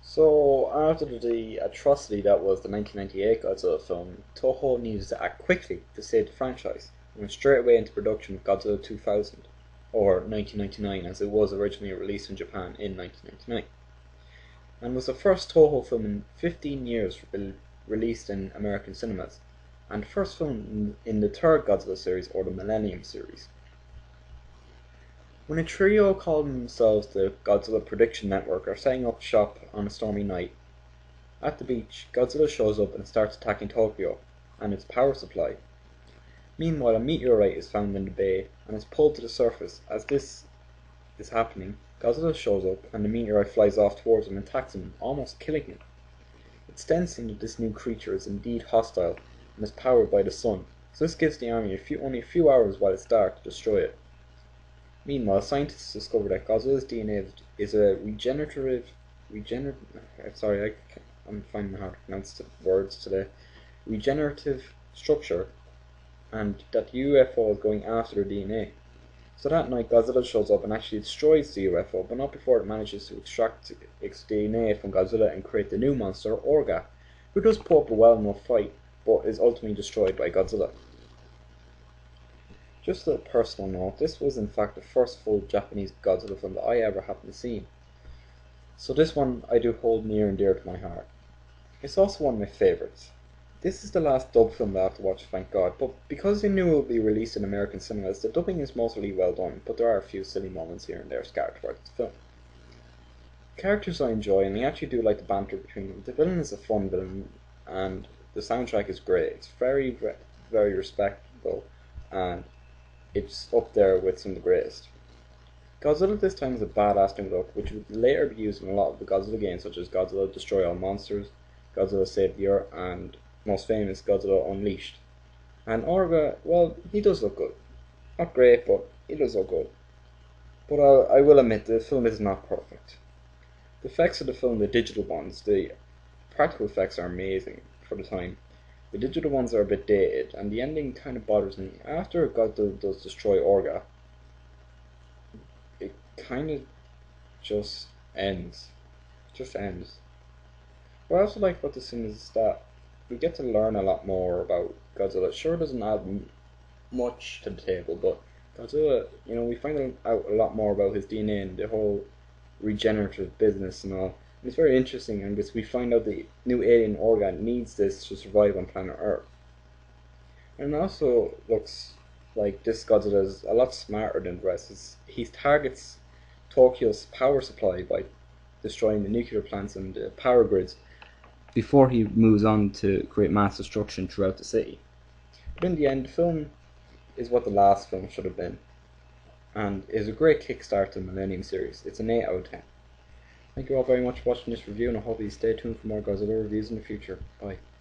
So, after the atrocity that was the 1998 Godzilla film, Toho needed to act quickly to save the franchise and went straight away into production with Godzilla 2000, or 1999 as it was originally released in Japan in 1999, and was the first Toho film in 15 years released in American cinemas, and the first film in the third Godzilla series, or the Millennium series. When a trio calling themselves the Godzilla Prediction Network are setting up shop on a stormy night, at the beach, Godzilla shows up and starts attacking Tokyo and its power supply. Meanwhile, a meteorite is found in the bay and is pulled to the surface. As this is happening, Godzilla shows up and the meteorite flies off towards him and attacks him, almost killing him. It's then seen that this new creature is indeed hostile and is powered by the sun, so this gives the army only a few hours while it's dark to destroy it. Meanwhile, scientists discover that Godzilla's DNA is a I'm finding it hard to pronounce the words today. Regenerative structure, and that the UFO is going after the DNA. So that night, Godzilla shows up and actually destroys the UFO, but not before it manages to extract its DNA from Godzilla and create the new monster, Orga, who does put up a well enough fight, but is ultimately destroyed by Godzilla. Just a personal note, this was in fact the first full Japanese Godzilla film that I ever happened to see. So this one I do hold near and dear to my heart. It's also one of my favourites. This is the last dub film that I have to watch, thank God, but because they knew it would be released in American cinemas, the dubbing is mostly well done, but there are a few silly moments here and there scattered throughout the film. Characters I enjoy, and I actually do like the banter between them. The villain is a fun villain, and the soundtrack is great. It's very, very respectable, and it's up there with some of the greatest. Godzilla this time has a badass new look, which would later be used in a lot of the Godzilla games, such as Godzilla Destroy All Monsters, Godzilla Save the Earth, and most famous Godzilla Unleashed. And Orga, well, he does look good. Not great, but he does look good. But I will admit, the film is not perfect. The effects of the film, the digital ones, the practical effects are amazing for the time. The digital ones are a bit dated, and the ending kind of bothers me. After Godzilla does destroy Orga, it kind of just ends. Just ends. What I also like about this film is that we get to learn a lot more about Godzilla. Sure, it doesn't add much to the table, but Godzilla, we find out a lot more about his DNA and the whole regenerative business and all. It's very interesting, and we find out the new alien organ needs this to survive on planet Earth. And it also looks like this Godzilla is a lot smarter than the rest. He targets Tokyo's power supply by destroying the nuclear plants and the power grids before he moves on to create mass destruction throughout the city. But in the end, the film is what the last film should have been, and is a great kickstart to the Millennium series. It's an 8 out of 10. Thank you all very much for watching this review, and I hope you stay tuned for more Godzilla reviews in the future. Bye.